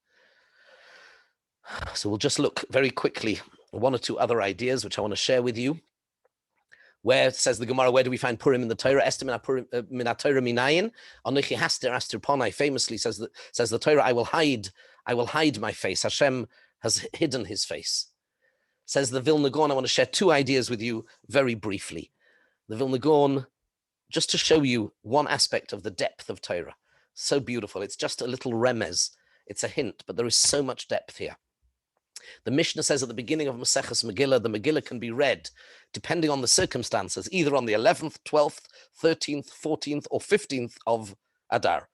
So we'll just look very quickly at one or two other ideas which I want to share with you. Where says the Gemara, where do we find Purim in the Torah? Esther min Torah minayin. Anochi haster aster ponai famously says the Torah, I will hide my face. Hashem has hidden his face. Says the Vilna Gaon, I want to share two ideas with you very briefly. The Vilna Gaon, just to show you one aspect of the depth of Torah. So beautiful. It's just a little remez. It's a hint, but there is so much depth here. The Mishnah says at the beginning of Maseches Megillah, the Megillah can be read depending on the circumstances, either on the 11th, 12th, 13th, 14th, or 15th of Adar,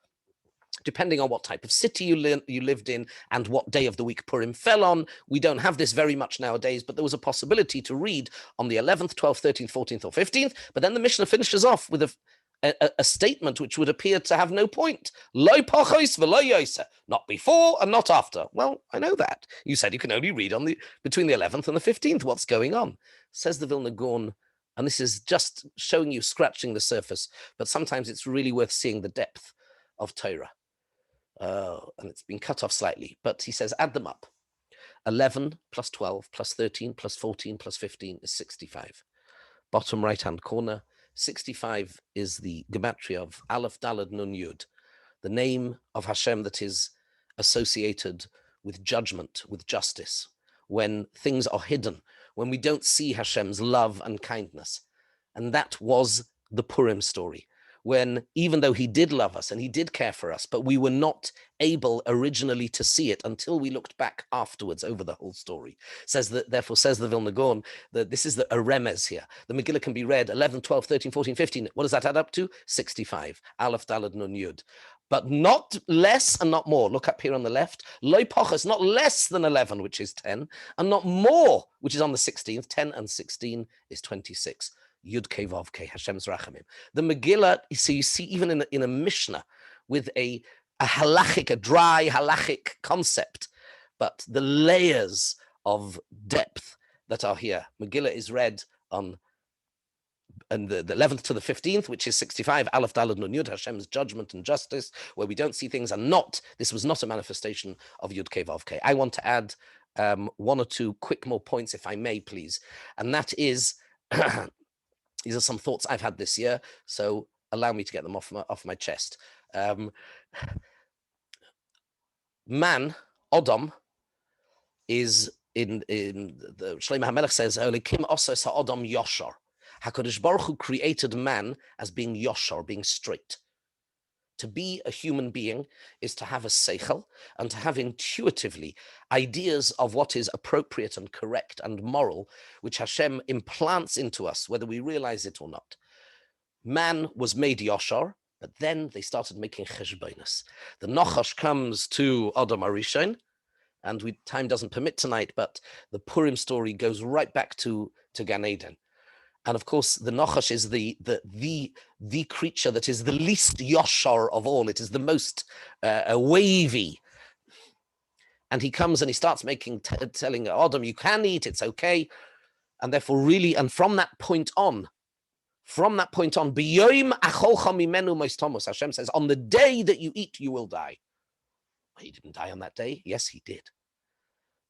depending on what type of city you lived in and what day of the week Purim fell on. We don't have this very much nowadays, but there was a possibility to read on the 11th, 12th, 13th, 14th, or 15th. But then the Mishnah finishes off with a statement which would appear to have no point. Lo pachos v'lo yoser. Not before and not after. Well, I know that. You said you can only read on between the 11th and the 15th. What's going on? Says the Vilna Gaon, and this is just showing you, scratching the surface, but sometimes it's really worth seeing the depth of Torah. And it's been cut off slightly, but he says, add them up. 11 plus 12 plus 13 plus 14 plus 15 is 65. Bottom right-hand corner, 65 is the Gematria of Aleph, Daled, Nunyud, the name of Hashem that is associated with judgment, with justice, when things are hidden, when we don't see Hashem's love and kindness. And that was the Purim story, when even though he did love us and he did care for us, but we were not able originally to see it until we looked back afterwards over the whole story. Therefore says the Vilna Gaon that this is a remez here. The Megillah can be read 11, 12, 13, 14, 15. What does that add up to? 65. Aleph, Daled, Nunyud. But not less and not more. Look up here on the left. Lo pachos, not less than 11, which is 10, and not more, which is on the 16th. 10 and 16 is 26. Yud Kei Vav Kei, Hashem's Rachamim. The Megillah, so you see even in a Mishnah with a halachic, a dry halachic concept, but the layers of depth that are here. Megillah is read on and the 11th to the 15th, which is 65, Aleph, Daled, Nunyud, Hashem's judgment and justice, where we don't see things, and this was not a manifestation of Yud Kei Vav Kei. I want to add one or two quick more points, if I may, please, and that is, these are some thoughts I've had this year, so allow me to get them off my chest. Man, Odom, is in the Shlomo HaMelech says, Elikim osos ha'odom yoshar. HaKadosh Baruch Hu created man as being yoshar, being straight. To be a human being is to have a seichel and to have intuitively ideas of what is appropriate and correct and moral, which Hashem implants into us, whether we realize it or not. Man was made yoshar, but then they started making cheshbonos. The Nachash comes to Adam Arishon, and time doesn't permit tonight, but the Purim story goes right back to Gan Eden. And of course, the Nachash is the creature that is the least yoshar of all. It is the most wavy. And he comes and he starts telling Adam, you can eat, it's okay. And therefore really, and from that point on, B'yoyim acholcha mimenu moistomos, Hashem says, on the day that you eat, you will die. He didn't die on that day. Yes, he did.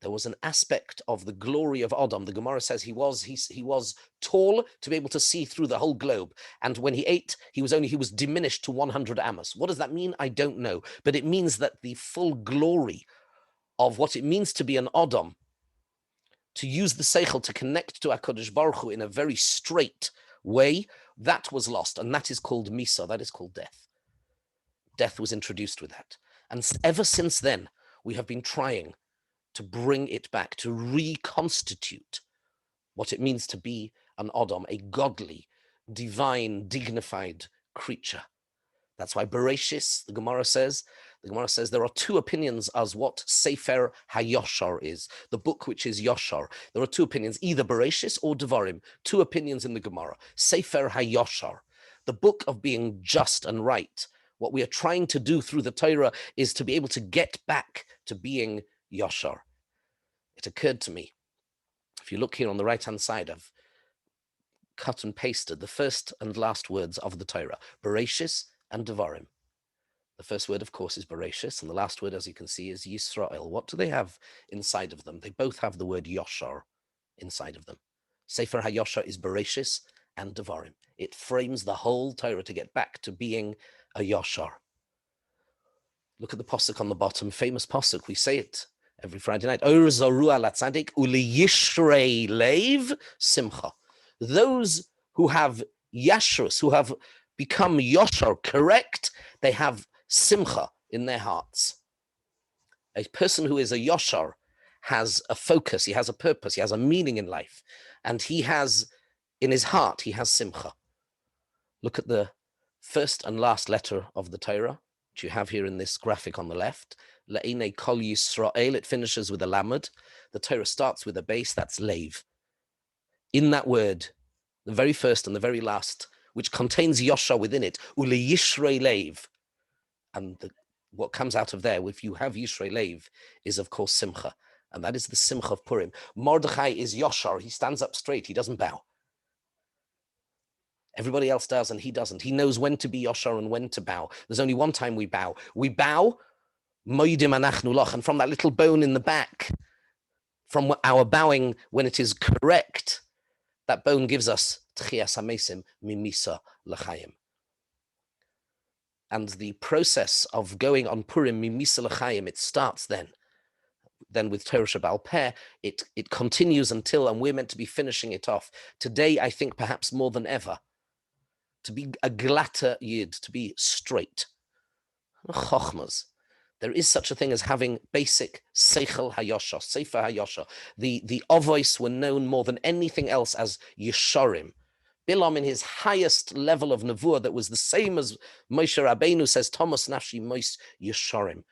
There was an aspect of the glory of Adam. The Gemara says he was tall to be able to see through the whole globe. And when he ate, he was diminished to 100 amos. What does that mean? I don't know. But it means that the full glory of what it means to be an Adam, to use the seichel to connect to HaKadosh Baruch Hu in a very straight way, that was lost. And that is called Misa, that is called death. Death was introduced with that. And ever since then, we have been trying to bring it back, to reconstitute what it means to be an Adam, a godly, divine, dignified creature. That's why Bereshis, the Gemara says there are two opinions as what Sefer HaYoshar is, the book which is Yoshar. There are two opinions, either Bereshis or Devarim, two opinions in the Gemara. Sefer HaYoshar, the book of being just and right. What we are trying to do through the Torah is to be able to get back to being Yoshar. It occurred to me, if you look here on the right-hand side, I've cut and pasted the first and last words of the Torah, Bereshis and Devarim. The first word, of course, is Bereshis, and the last word, as you can see, is Yisrael. What do they have inside of them? They both have the word Yoshar inside of them. Sefer HaYoshar is Bereshis and Devarim. It frames the whole Torah to get back to being a Yoshar. Look at the pasuk on the bottom, famous pasuk. We say it every Friday night. Or zaru ala tzadik uli yishrei leiv simcha. Those who have yashrus, who have become yoshar, correct, they have simcha in their hearts. A person who is a yoshar has a focus, he has a purpose, he has a meaning in life, and he has, in his heart, he has simcha. Look at the first and last letter of the Torah, which you have here in this graphic on the left. Le'inei kol Yisrael, it finishes with a lamed. The Torah starts with a base, that's leiv. In that word, the very first and the very last, which contains Yosha within it, uli yishrei leiv. And what comes out of there, if you have yishrei leiv, is of course simcha. And that is the simcha of Purim. Mordechai is Yoshar, he stands up straight, he doesn't bow. Everybody else does, and he doesn't. He knows when to be Yoshar and when to bow. There's only one time we bow. We bow, moidim anachnu loch, and from that little bone in the back, from our bowing when it is correct, that bone gives us tchias hamesim mimisa l'chaim. And the process of going on Purim mimisa l'chaim, it starts then. Then with Torah Shebaal Peh, it continues until, and we're meant to be finishing it off. Today, I think perhaps more than ever, to be a glatter yid, to be straight. Chochmas. There is such a thing as having basic seichel hayosha, sefer hayosha. The Ovois were known more than anything else as Yesharim. Bilam, in his highest level of nevuah, that was the same as Moshe Rabbeinu says, Thomas Nafshi Mois Yesharim.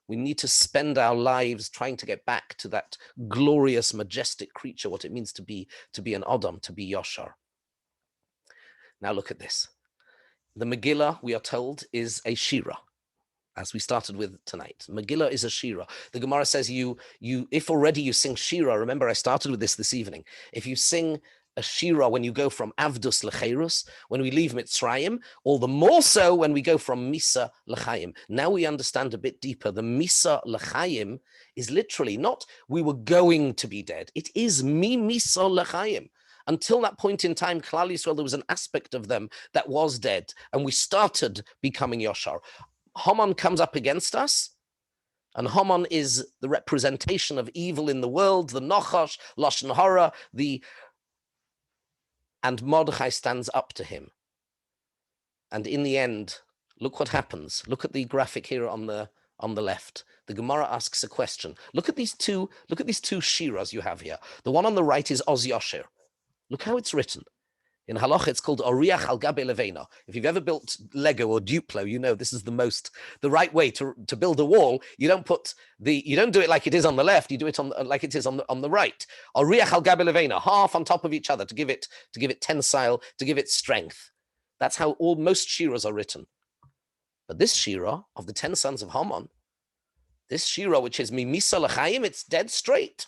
We need to spend our lives trying to get back to that glorious, majestic creature, what it means to be an Adam, to be Yoshar. Now look at this. The Megillah, we are told, is a SHiur, as we started with tonight. Megillah is a SHiur. The Gemara says if already you sing SHiur, remember I started with this evening, if you sing a SHiur when you go from Avdus Lecherus, when we leave Mitzrayim, all the more so when we go from Misa L'chaim. Now we understand a bit deeper. The Misa L'chaim is literally not we were going to be dead. It is Mi Misa L'chaim. Until that point in time, Klal Yisrael, there was an aspect of them that was dead, and we started becoming Yoshar. Haman comes up against us, and Haman is the representation of evil in the world, the Nochash, Lashon Hara, and Mordechai stands up to him. And in the end, look what happens. Look at the graphic here on the left. The Gemara asks a question. Look at these two shiras you have here. The one on the right is Oz Yosher. Look how it's written. In Halacha, it's called Oriach al Gabe Levena. If you've ever built Lego or Duplo, you know this is the right way to build a wall. You don't do it like it is on the left. You do it like it is on the right. Oriach al Gabe Levena, half on top of each other to give it tensile, to give it strength. That's how most shiras are written. But this shira of the 10 sons of Haman, this shira which is Mimisa L'chaim, it's dead straight.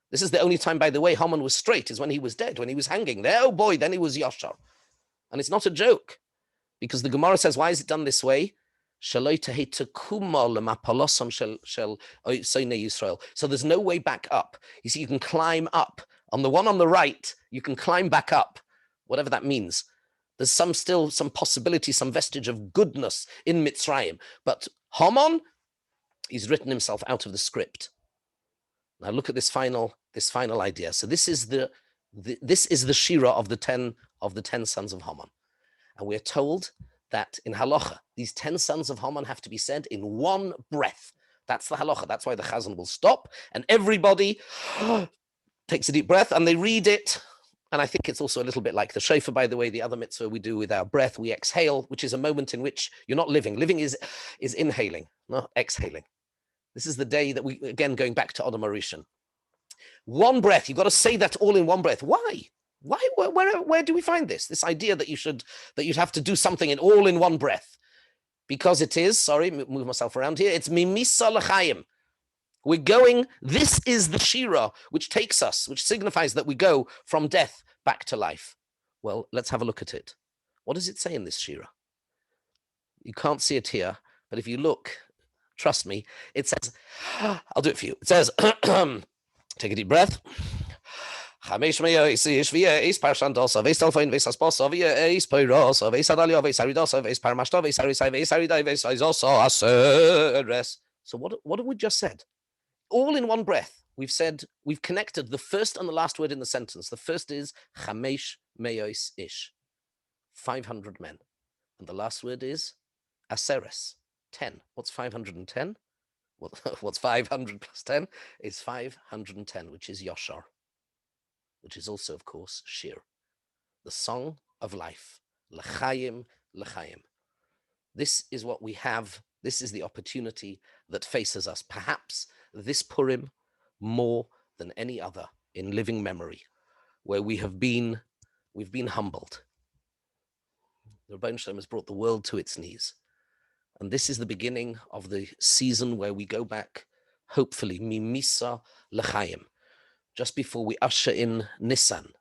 This is the only time, by the way, Haman was straight, is when he was dead, when he was hanging there. Oh boy, then he was Yoshar. And it's not a joke, because the Gemara says, why is it done this way? So there's no way back up. You see, you can climb up. On the one on the right, you can climb back up, whatever that means. There's still some possibility, some vestige of goodness in Mitzrayim. But Haman, he's written himself out of the script. Now look at this final idea. So this is the Shira of the 10 sons of Haman. And we're told that in halacha, these 10 sons of Haman have to be said in one breath. That's the halacha. That's why the chazan will stop and everybody takes a deep breath and they read it. And I think it's also a little bit like the shofar, by the way, the other mitzvah we do with our breath, we exhale, which is a moment in which you're not living. Living is inhaling, not exhaling. This is the day that we, again, going back to Adam Arishan. One breath, you've got to say that all in one breath. Why? Where do we find this? This idea that you'd have to do something all in one breath. Because it is, sorry, move myself around here, it's mimisa l'chaim. We're going, this is the Shira, which takes us, which signifies that we go from death back to life. Well, let's have a look at it. What does it say in this Shira? You can't see it here, but if you look, trust me, it says, I'll do it for you. It says, take a deep breath. So what have we just said? All in one breath, we've connected the first and the last word in the sentence. The first is chamesh meos ish, 500 men. And the last word is aseres, 10. What's 510? What's 500 plus 10? Is 510, which is Yoshar, which is also, of course, SHiur, the song of life. L'chaim, l'chaim. This is what we have. This is the opportunity that faces us. Perhaps this Purim more than any other in living memory, where we've been humbled. The Rebbeinu Shalom has brought the world to its knees. And this is the beginning of the season where we go back, hopefully, mimisa l'chaim, just before we usher in Nisan,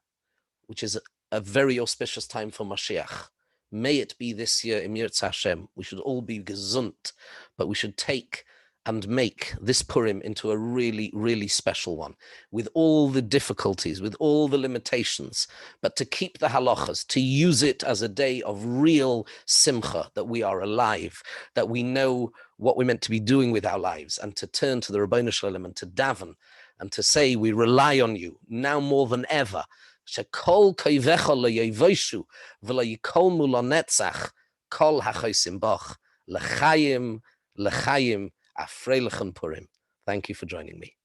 which is a very auspicious time for Mashiach. May it be this year, Im Yirtzeh Hashem. We should all be gesund, but we should take and make this Purim into a really, really special one, with all the difficulties, with all the limitations, but to keep the halachas, to use it as a day of real simcha, that we are alive, that we know what we're meant to be doing with our lives, and to turn to the Rebbeinu Shalom and to daven, and to say, we rely on you now more than ever. Shekol koivecha lo yevoshu v'lo yikolmu lo netzach kol hachosim boch l'chaim l'chaim afreilichen Purim. Thank you for joining me.